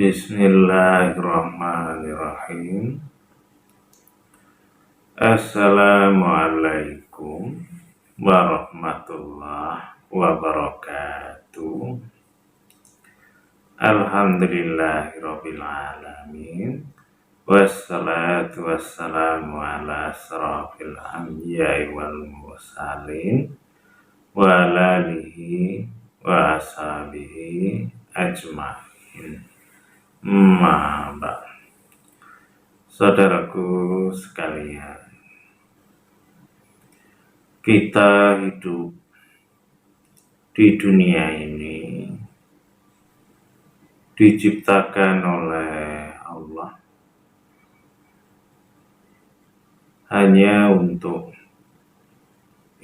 Bismillahirrahmanirrahim. Assalamualaikum warahmatullahi wabarakatuh. Alhamdulillahirabbil alamin. Wassalatu wassalamu ala asrofil anbiya'i wal mursalin wa ala alihi wa ashabihi ajma'in. Saudaraku sekalian, kita hidup di dunia ini diciptakan oleh Allah hanya untuk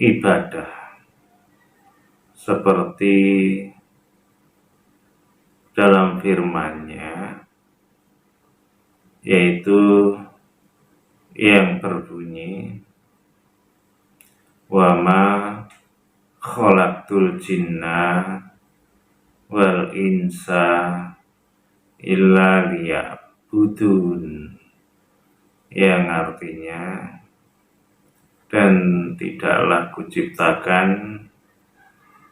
ibadah, seperti dalam firman-Nya, yaitu yang berbunyi, wa ma khalaqtul jinna wal insa illa liya'budun, yang artinya, dan tidaklah kuciptakan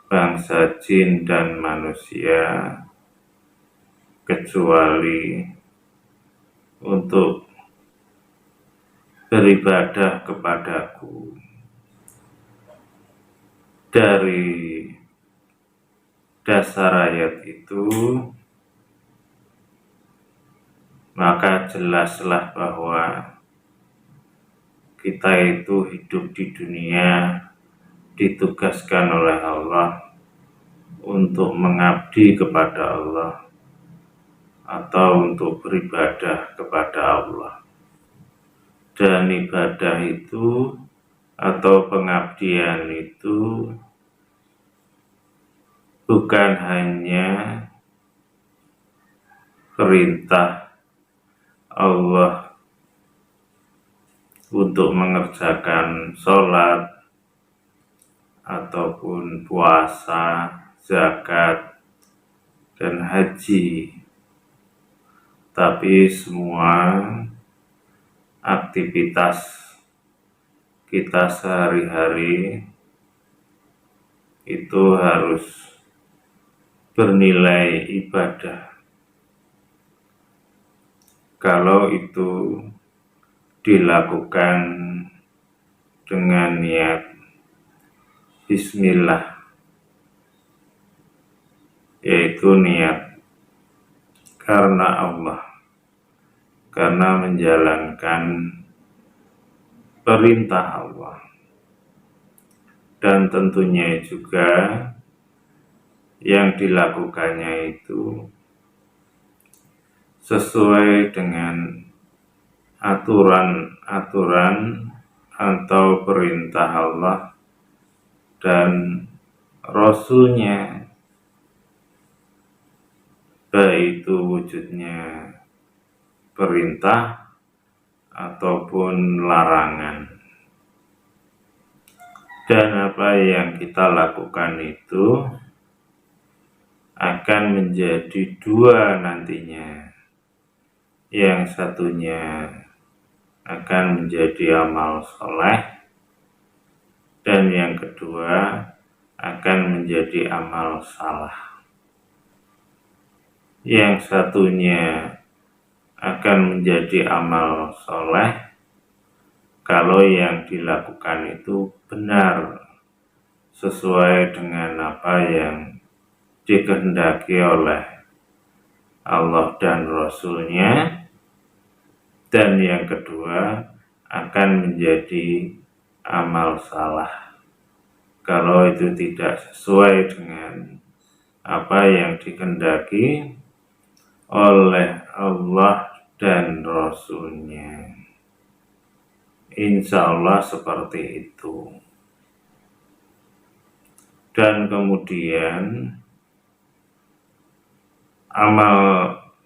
bangsa jin dan manusia kecuali untuk beribadah kepadaku. Dari dasar ayat itu, maka jelaslah bahwa kita itu hidup di dunia ditugaskan oleh Allah untuk mengabdi kepada Allah atau untuk beribadah kepada Allah. Dan ibadah itu atau pengabdian itu bukan hanya perintah Allah untuk mengerjakan sholat ataupun puasa, zakat, dan haji, tapi semua aktivitas kita sehari-hari itu harus bernilai ibadah. Kalau itu dilakukan dengan niat bismillah, yaitu niat karena Allah, karena menjalankan perintah Allah, dan tentunya juga yang dilakukannya itu sesuai dengan aturan-aturan atau perintah Allah dan Rasul-Nya, baik itu wujudnya perintah ataupun larangan. Dan apa yang kita lakukan itu akan menjadi dua nantinya. Yang satunya akan menjadi amal soleh, dan yang kedua akan menjadi amal salah. Yang satunya akan menjadi amal soleh kalau yang dilakukan itu benar sesuai dengan apa yang dikehendaki oleh Allah dan Rasul-Nya. Dan yang kedua akan menjadi amal salah kalau itu tidak sesuai dengan apa yang dikehendaki oleh Allah dan Rasul-Nya. Insya Allah seperti itu. Dan kemudian amal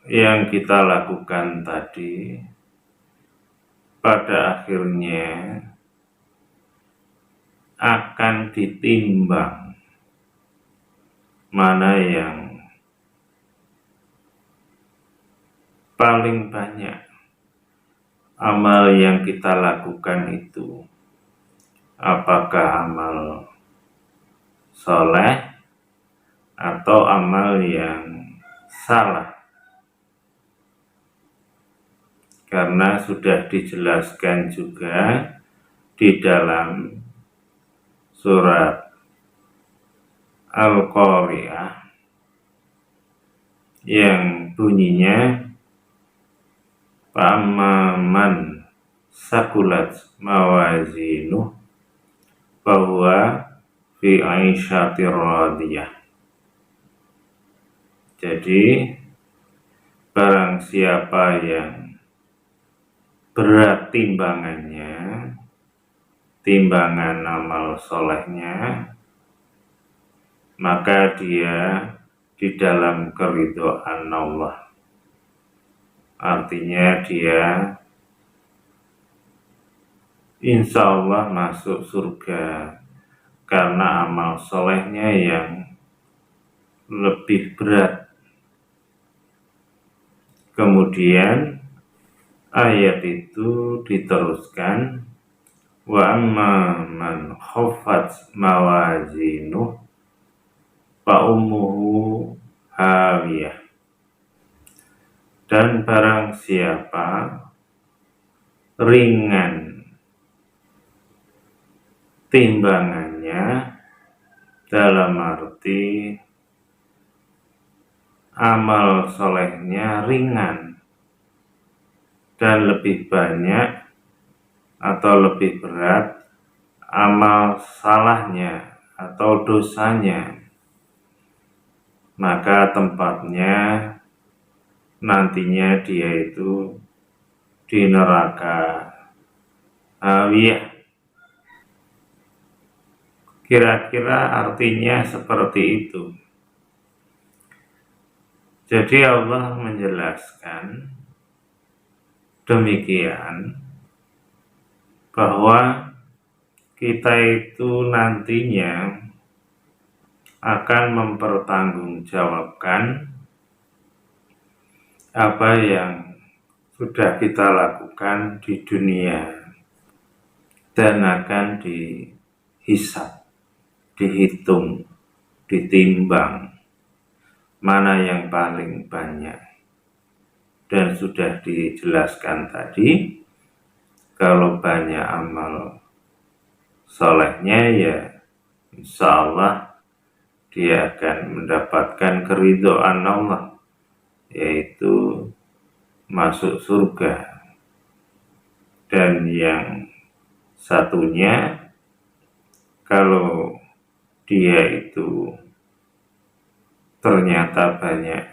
yang kita lakukan tadi pada akhirnya akan ditimbang mana yang paling banyak amal yang kita lakukan itu, apakah amal soleh atau amal yang salah. Karena sudah dijelaskan juga di dalam surat Al-Qari'ah yang bunyinya Fa'amman sakulat mawazinuh bahwa fi aisyatir radiyah. Jadi barang siapa yang berat timbangannya, timbangan amal solehnya, maka dia di dalam keridhaan Allah. Artinya dia insya Allah masuk surga karena amal solehnya yang lebih berat. Kemudian ayat itu diteruskan, wa amma man khaffat mawazinuh fa ummuhu hawiyah. Dan barang siapa ringan timbangannya, dalam arti amal solehnya ringan dan lebih banyak atau lebih berat amal salahnya atau dosanya, maka tempatnya nantinya dia itu di neraka hawiyah. Kira-kira artinya seperti itu. Jadi Allah menjelaskan demikian bahwa kita itu nantinya akan mempertanggungjawabkan apa yang sudah kita lakukan di dunia dan akan dihisab, dihitung, ditimbang mana yang paling banyak. Dan sudah dijelaskan tadi, kalau banyak amal solehnya ya insya Allah dia akan mendapatkan keridhaan Allah, yaitu masuk surga. Dan yang satunya, kalau dia itu ternyata banyak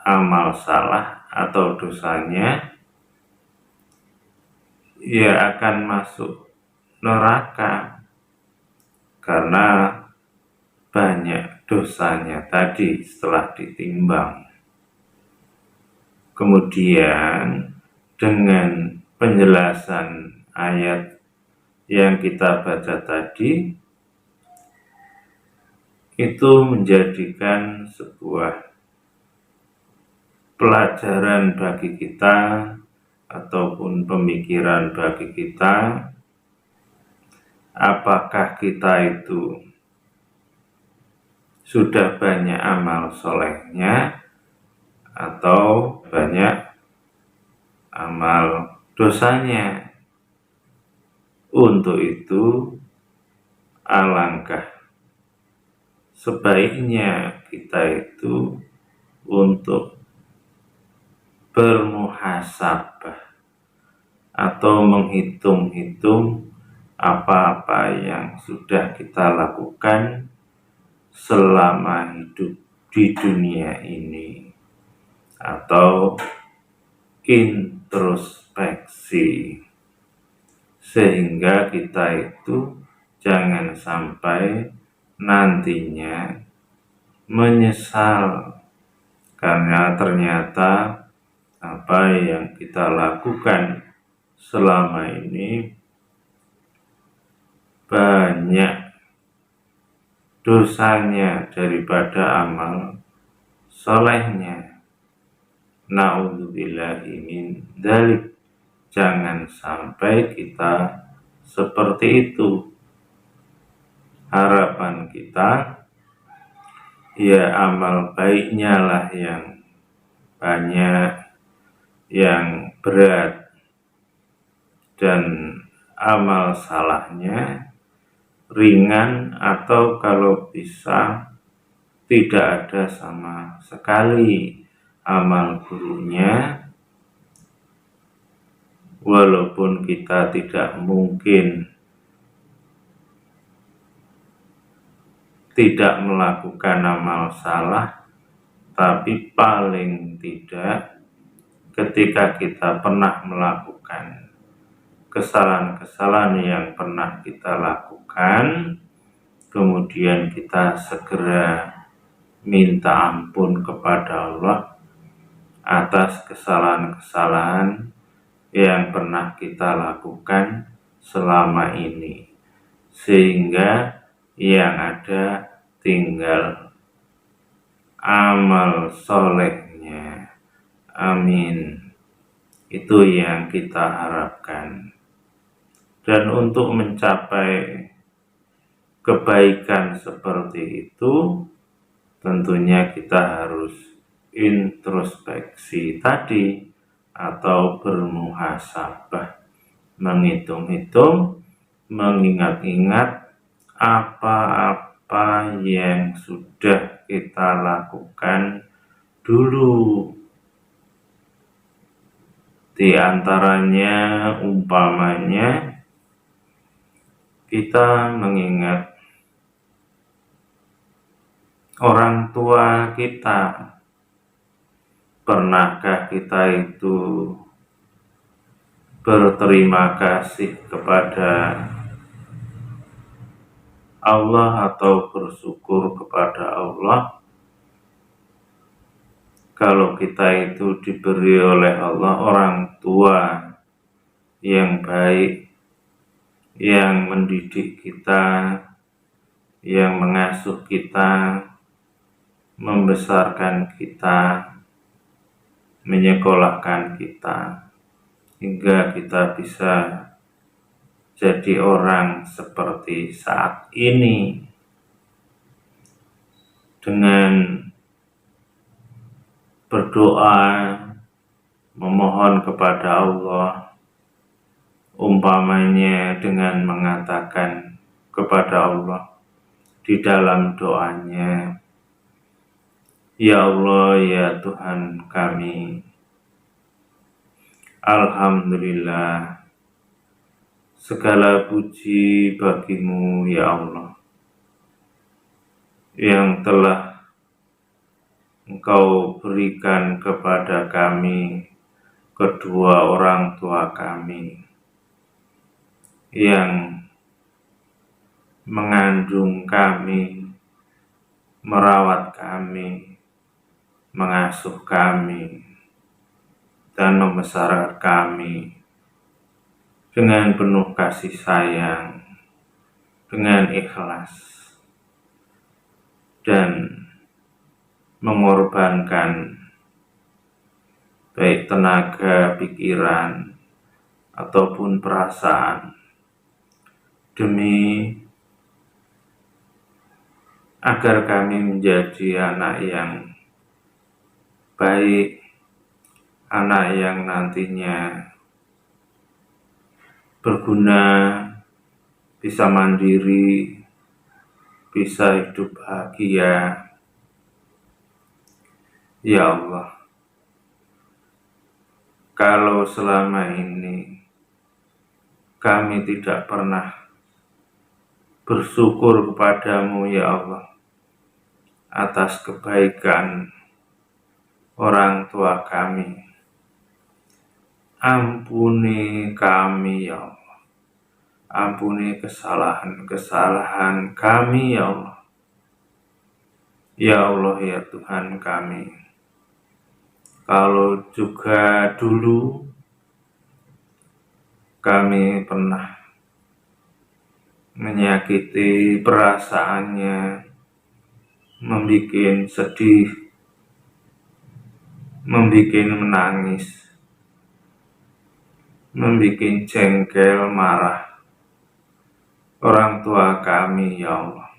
amal salah atau dosanya, ia akan masuk neraka karena banyak dosanya tadi setelah ditimbang. Kemudian dengan penjelasan ayat yang kita baca tadi, itu menjadikan sebuah pelajaran bagi kita ataupun pemikiran bagi kita, apakah kita itu sudah banyak amal solehnya atau banyak amal dosanya. Untuk itu alangkah sebaiknya kita itu untuk bermuhasabah atau menghitung-hitung apa-apa yang sudah kita lakukan selama hidup di dunia ini, atau introspeksi, sehingga kita itu jangan sampai nantinya menyesal karena ternyata apa yang kita lakukan selama ini banyak dosanya daripada amal solehnya. Na'udzubillahi min dzalik. Jangan sampai kita seperti itu. Harapan kita, ya amal baiknya lah yang banyak, yang berat, dan amal salahnya ringan atau kalau bisa tidak ada sama sekali amal buruknya. Walaupun kita tidak mungkin tidak melakukan amal salah, tapi paling tidak ketika kita pernah melakukan kesalahan-kesalahan yang pernah kita lakukan, kemudian kita segera minta ampun kepada Allah atas kesalahan-kesalahan yang pernah kita lakukan selama ini, sehingga yang ada tinggal amal solehnya. Amin. Itu yang kita harapkan. Dan untuk mencapai kebaikan seperti itu, tentunya kita harus introspeksi tadi atau bermuhasabah, menghitung-hitung, mengingat-ingat apa-apa yang sudah kita lakukan dulu. Di antaranya umpamanya kita mengingat orang tua kita. Pernahkah kita itu berterima kasih kepada Allah atau bersyukur kepada Allah kalau kita itu diberi oleh Allah orang tua yang baik, yang mendidik kita, yang mengasuh kita, membesarkan kita, menyekolahkan kita, hingga kita bisa jadi orang seperti saat ini. Dengan berdoa, memohon kepada Allah, umpamanya dengan mengatakan kepada Allah di dalam doanya, ya Allah, ya Tuhan kami, alhamdulillah, segala puji bagimu ya Allah, yang telah Engkau berikan kepada kami, kedua orang tua kami, yang mengandung kami, merawat kami, mengasuh kami, dan membesarkan kami dengan penuh kasih sayang, dengan ikhlas, dan mengorbankan baik tenaga, pikiran, ataupun perasaan demi agar kami menjadi anak yang baik, anak yang nantinya berguna, bisa mandiri, bisa hidup bahagia. Ya Allah, kalau selama ini kami tidak pernah bersyukur kepadamu ya Allah atas kebaikan orang tua kami, ampuni kami ya Allah, ampuni kesalahan-kesalahan kami ya Allah. Ya Allah, ya Tuhan kami, kalau juga dulu kami pernah menyakiti perasaannya, membuat sedih, membikin menangis, membikin jengkel, marah orang tua kami, ya Allah.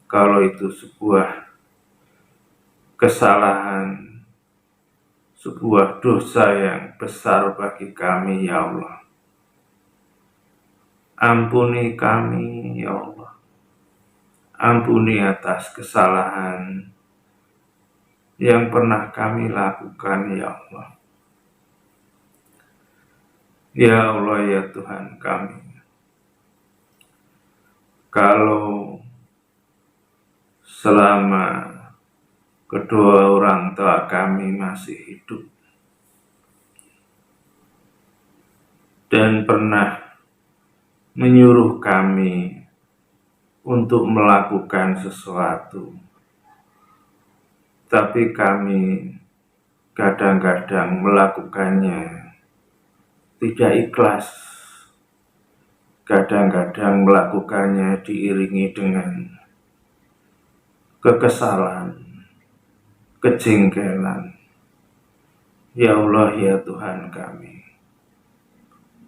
Kalau itu sebuah kesalahan, sebuah dosa yang besar bagi kami, ya Allah. Ampuni kami, ya Allah. Ampuni atas kesalahan yang pernah kami lakukan, ya Allah. Ya Allah, ya Tuhan kami. Kalau selama kedua orang tua kami masih hidup dan pernah menyuruh kami untuk melakukan sesuatu, tapi kami kadang-kadang melakukannya tidak ikhlas, kadang-kadang melakukannya diiringi dengan kekesalan, kejengkelan. Ya Allah, ya Tuhan kami,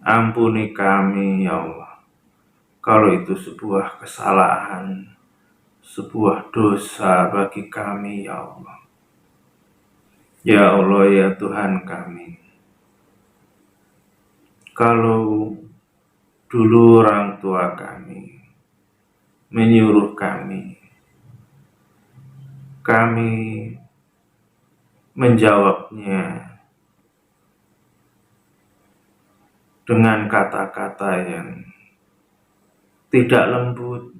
ampuni kami, ya Allah, kalau itu sebuah kesalahan, sebuah dosa bagi kami, ya Allah. Ya Allah, ya Tuhan kami, kalau dulu orang tua kami menyuruh kami menjawabnya dengan kata-kata yang tidak lembut,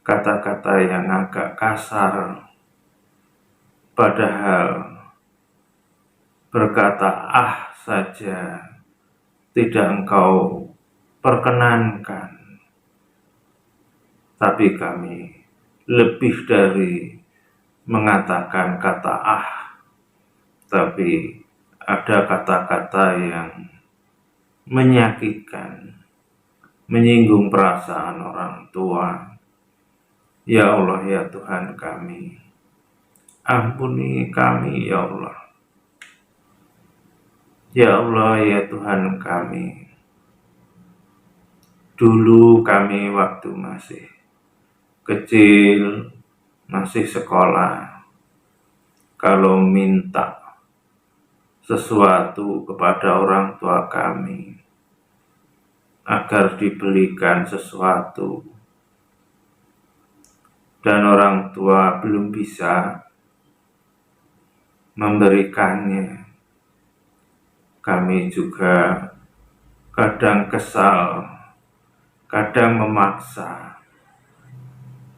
kata-kata yang agak kasar, padahal berkata "ah" saja tidak engkau perkenankan, tapi kami lebih dari mengatakan kata "ah", tapi ada kata-kata yang menyakitkan, menyinggung perasaan orang tua. Ya Allah, ya Tuhan kami, ampuni kami, ya Allah. Ya Allah, ya Tuhan kami, dulu kami waktu masih kecil, masih sekolah, kalau minta sesuatu kepada orang tua kami agar dibelikan sesuatu dan orang tua belum bisa memberikannya, kami juga kadang kesal, kadang memaksa,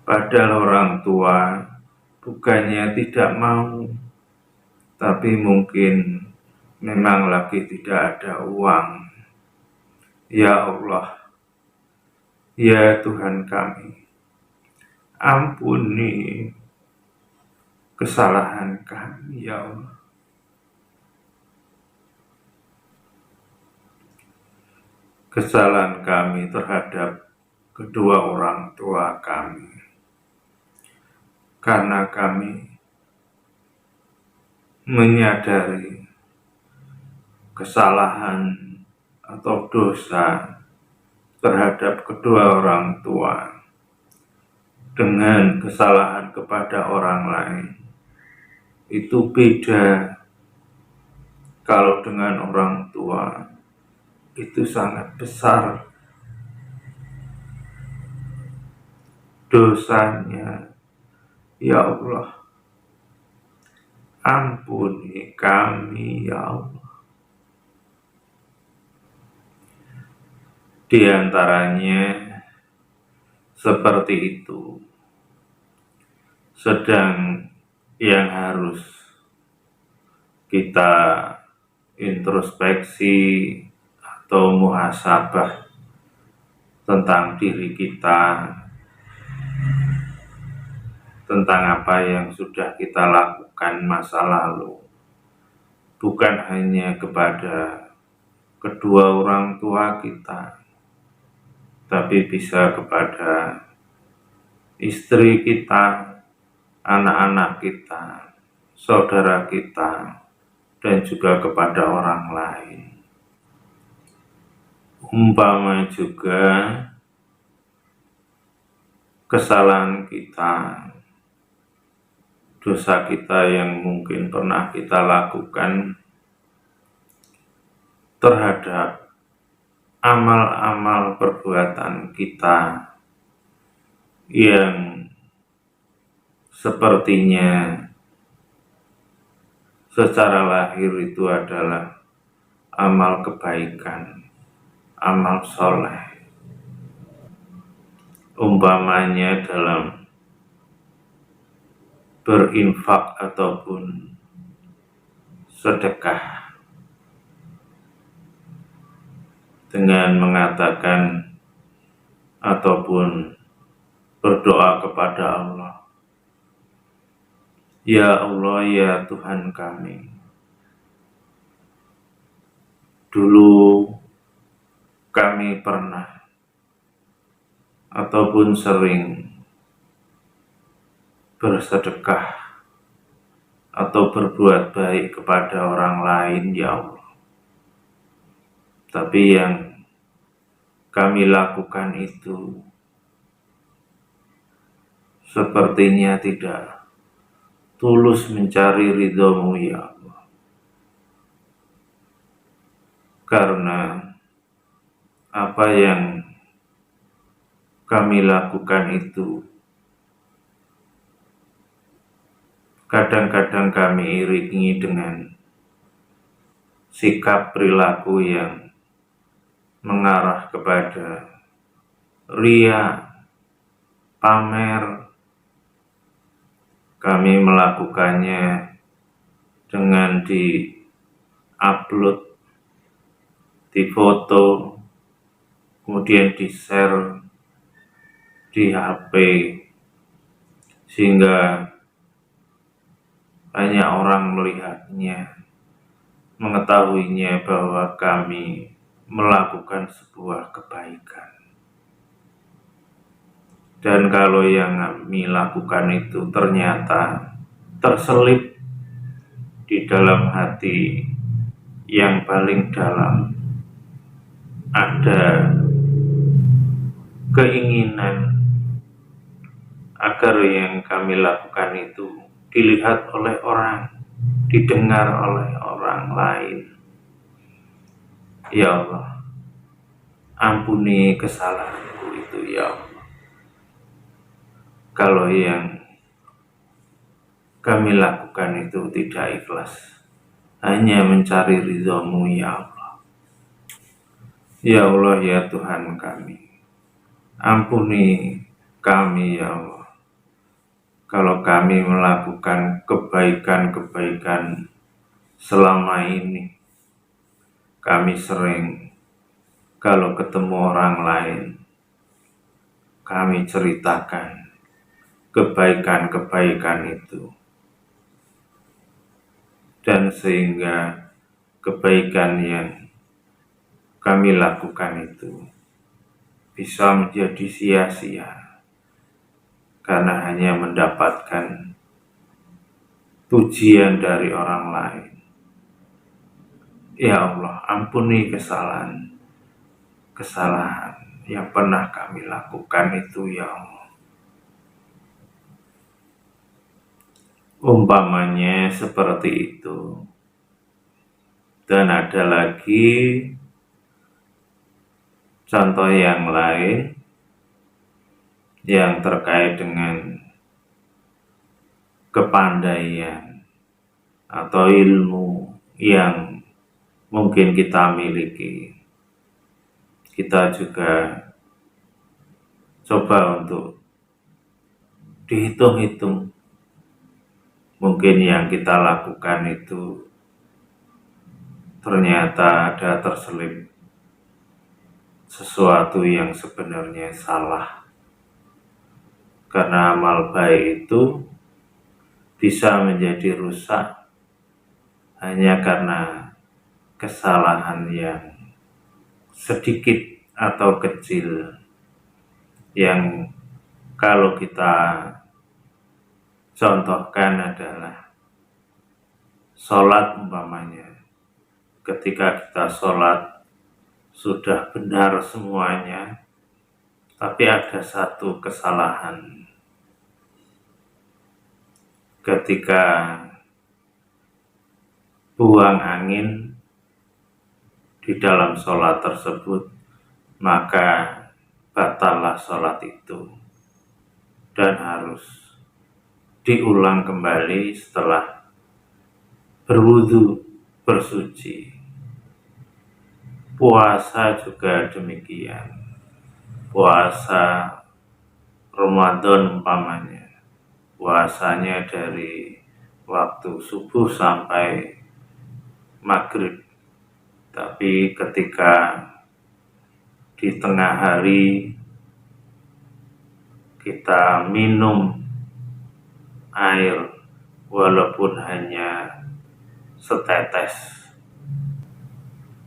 padahal orang tua bukannya tidak mau, tapi mungkin memang lagi tidak ada uang. Ya Allah, ya Tuhan kami, ampuni kesalahan kami, ya Allah. Kesalahan kami terhadap kedua orang tua kami, karena kami menyadari kesalahan atau dosa terhadap kedua orang tua dengan kesalahan kepada orang lain itu beda. Kalau dengan orang tua itu sangat besar dosanya. Ya Allah, ampuni kami, ya Allah. Di antaranya seperti itu, sedang yang harus kita introspeksi atau muhasabah tentang diri kita, tentang apa yang sudah kita lakukan masa lalu, bukan hanya kepada kedua orang tua kita, tapi bisa kepada istri kita, anak-anak kita, saudara kita dan juga kepada orang lain. Umpama juga kesalahan kita, dosa kita yang mungkin pernah kita lakukan terhadap amal-amal perbuatan kita yang sepertinya secara lahir itu adalah amal kebaikan, amal soleh. Umpamanya dalam berinfak ataupun sedekah, dengan mengatakan ataupun berdoa kepada Allah, "Ya Allah, ya Tuhan kami, dulu kami pernah ataupun sering bersedekah atau berbuat baik kepada orang lain, ya Allah. Tapi yang kami lakukan itu sepertinya tidak tulus mencari ridho-Mu, ya Allah. Karena apa yang kami lakukan itu kadang-kadang kami iringi dengan sikap perilaku yang mengarah kepada ria, pamer. Kami melakukannya dengan di-upload, difoto, kemudian di-share di HP, sehingga banyak orang melihatnya, mengetahuinya bahwa kami melakukan sebuah kebaikan. Dan kalau yang kami lakukan itu ternyata terselip di dalam hati yang paling dalam ada keinginan agar yang kami lakukan itu dilihat oleh orang, didengar oleh orang lain. Ya Allah, ampuni kesalahanku itu, ya Allah. Kalau yang kami lakukan itu tidak ikhlas, hanya mencari ridho-Mu, ya Allah. Ya Allah, ya Tuhan kami, ampuni kami, ya Allah. Kalau kami melakukan kebaikan-kebaikan selama ini, kami sering kalau ketemu orang lain, kami ceritakan kebaikan-kebaikan itu. Dan sehingga kebaikan yang kami lakukan itu bisa menjadi sia-sia karena hanya mendapatkan pujian dari orang lain. Ya Allah, ampuni kesalahan yang pernah kami lakukan itu, ya Allah. Umpamanya seperti itu. Dan ada lagi contoh yang lain yang terkait dengan kepandaian atau ilmu yang mungkin kita miliki. Kita juga coba untuk dihitung-hitung. Mungkin yang kita lakukan itu ternyata ada terselip sesuatu yang sebenarnya salah. Karena amal baik itu bisa menjadi rusak hanya karena kesalahan yang sedikit atau kecil, yang kalau kita contohkan adalah sholat umpamanya, ketika kita sholat sudah benar semuanya, tapi ada satu kesalahan. Ketika buang angin di dalam sholat tersebut, maka batallah sholat itu dan harus diulang kembali setelah berwudu, bersuci. Puasa juga demikian. Puasa Ramadan umpamanya, puasanya dari waktu subuh sampai maghrib, tapi ketika di tengah hari kita minum air walaupun hanya setetes,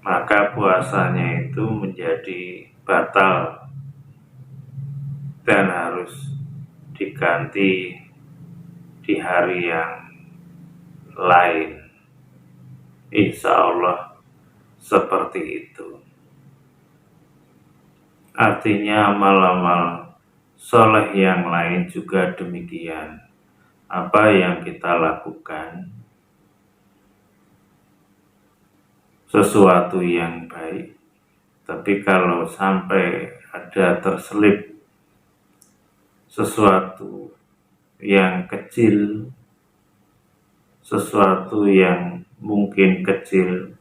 maka puasanya itu menjadi batal dan harus diganti di hari yang lain. Insya Allah seperti itu. Artinya amal-amal soleh yang lain juga demikian. Apa yang kita lakukan sesuatu yang baik, tapi kalau sampai ada terselip sesuatu yang kecil, sesuatu yang mungkin kecil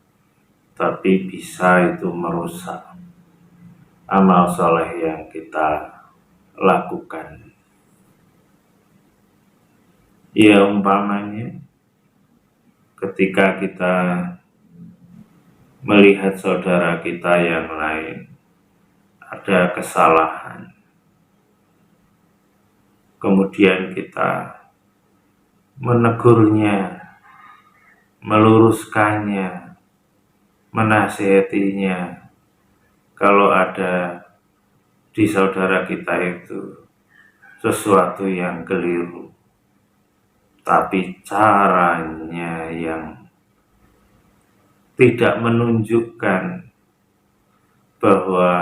tapi bisa itu merusak amal soleh yang kita lakukan. Ya umpamanya ketika kita melihat saudara kita yang lain ada kesalahan, kemudian kita menegurnya, meluruskannya, menasihatinya. Kalau ada di saudara kita itu sesuatu yang keliru, tapi caranya yang tidak menunjukkan bahwa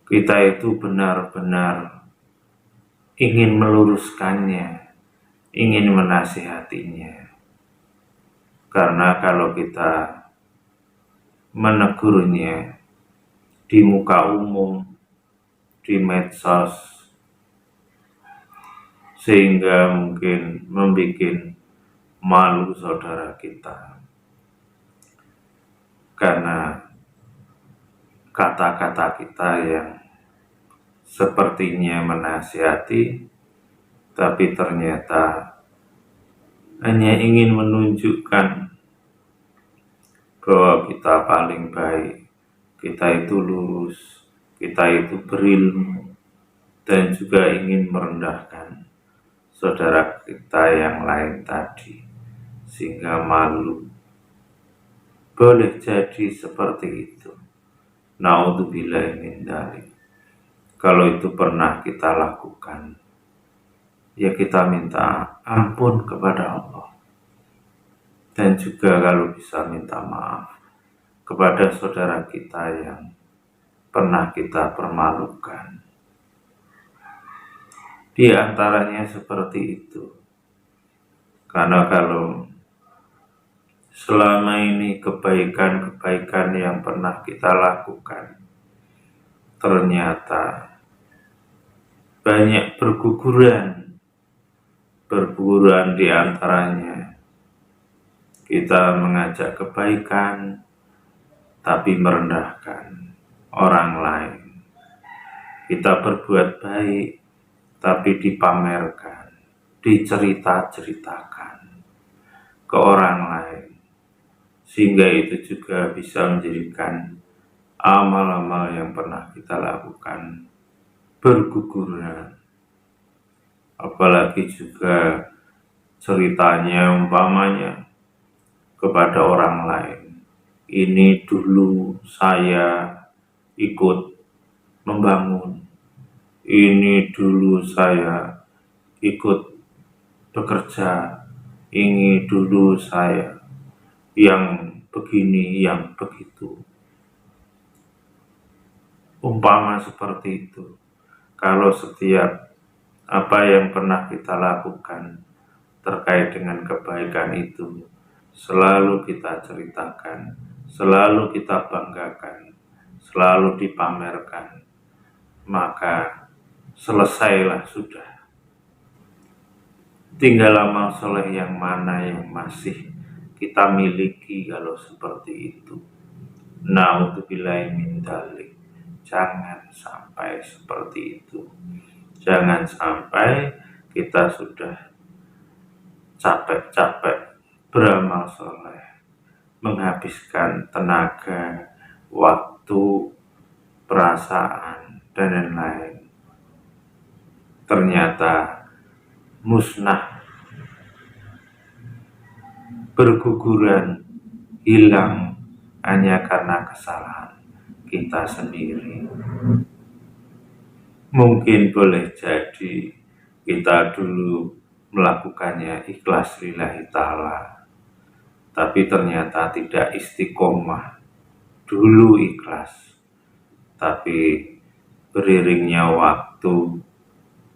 kita itu benar-benar ingin meluruskannya, ingin menasihatinya. Karena kalau kita menegurnya di muka umum, di medsos, sehingga mungkin membuat malu saudara kita karena kata-kata kita yang sepertinya menasihati, tapi ternyata hanya ingin menunjukkan bahwa kita paling baik, kita itu lurus, kita itu berilmu, dan juga ingin merendahkan saudara kita yang lain tadi, sehingga malu. Boleh jadi seperti itu. Naudzubillah min dzalik. Kalau itu pernah kita lakukan, ya kita minta ampun kepada Allah. Dan juga kalau bisa minta maaf kepada saudara kita yang pernah kita permalukan. Di antaranya seperti itu. Karena kalau selama ini kebaikan-kebaikan yang pernah kita lakukan ternyata banyak berguguran di antaranya kita mengajak kebaikan tapi merendahkan orang lain. Kita berbuat baik tapi dipamerkan, dicerita-ceritakan ke orang lain, sehingga itu juga bisa menjadikan amal-amal yang pernah kita lakukan berguguran. Apalagi juga ceritanya umpamanya kepada orang lain, ini dulu saya ikut membangun, ini dulu saya ikut bekerja Ini dulu saya yang begini, yang begitu. Umpama seperti itu. Kalau setiap apa yang pernah kita lakukan terkait dengan kebaikan itu selalu kita ceritakan, selalu kita banggakan, selalu dipamerkan, maka selesailah sudah. Tinggal amal soleh yang mana yang masih kita miliki kalau seperti itu. Naudzubillahi min dzalik. Jangan sampai seperti itu. Jangan sampai kita sudah capek-capek beramal soleh, menghabiskan tenaga, waktu, perasaan, dan lain-lain. Ternyata musnah, berguguran, hilang hanya karena kesalahan kita sendiri. Mungkin boleh jadi kita dulu melakukannya ikhlas lillahi ta'ala, tapi ternyata tidak istiqomah. Dulu ikhlas, tapi beriringnya waktu,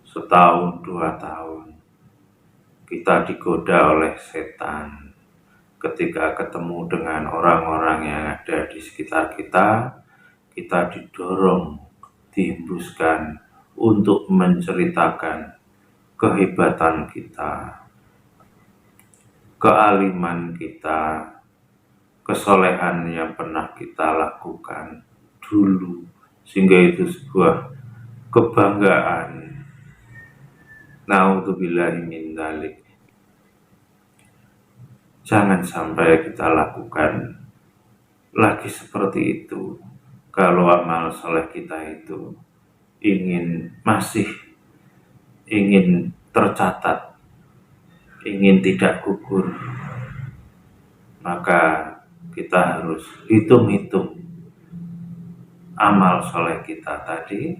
setahun, 2 tahun, kita digoda oleh setan. Ketika ketemu dengan orang-orang yang ada di sekitar kita, kita didorong, dihembuskan untuk menceritakan kehebatan kita, kealiman kita, kesolehan yang pernah kita lakukan dulu, sehingga itu sebuah kebanggaan. Naudzubillahi min dzalik. Jangan sampai kita lakukan lagi seperti itu. Kalau amal soleh kita itu masih ingin tercatat, ingin tidak gugur, maka kita harus hitung-hitung amal soleh kita tadi.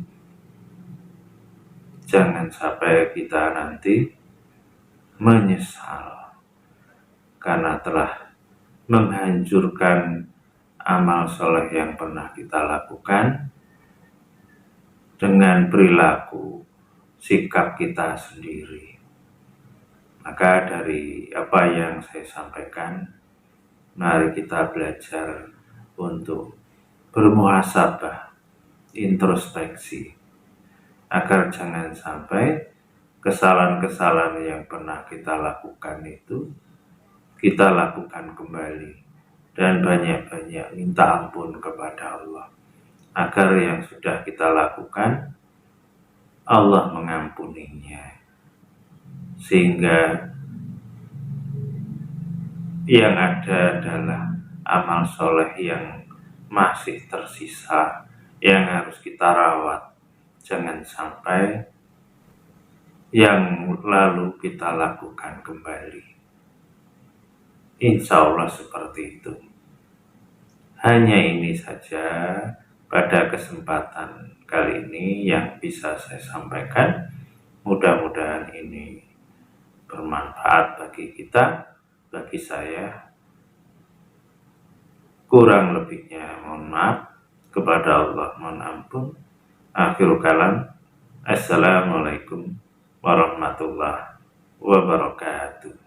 Jangan sampai kita nanti menyesal karena telah menghancurkan amal soleh yang pernah kita lakukan dengan perilaku, sikap kita sendiri. Maka dari apa yang saya sampaikan, mari kita belajar untuk bermuhasabah, introspeksi, agar jangan sampai kesalahan-kesalahan yang pernah kita lakukan itu kita lakukan kembali, dan banyak-banyak minta ampun kepada Allah, agar yang sudah kita lakukan Allah mengampuninya, sehingga yang ada adalah amal soleh yang masih tersisa, yang harus kita rawat. Jangan sampai yang lalu kita lakukan kembali. Insya Allah seperti itu. Hanya ini saja pada kesempatan kali ini yang bisa saya sampaikan. Mudah-mudahan ini bermanfaat bagi kita, bagi saya. Kurang lebihnya mohon maaf, kepada Allah mohon ampun. Akhirul kalam, assalamualaikum warahmatullahi wabarakatuh.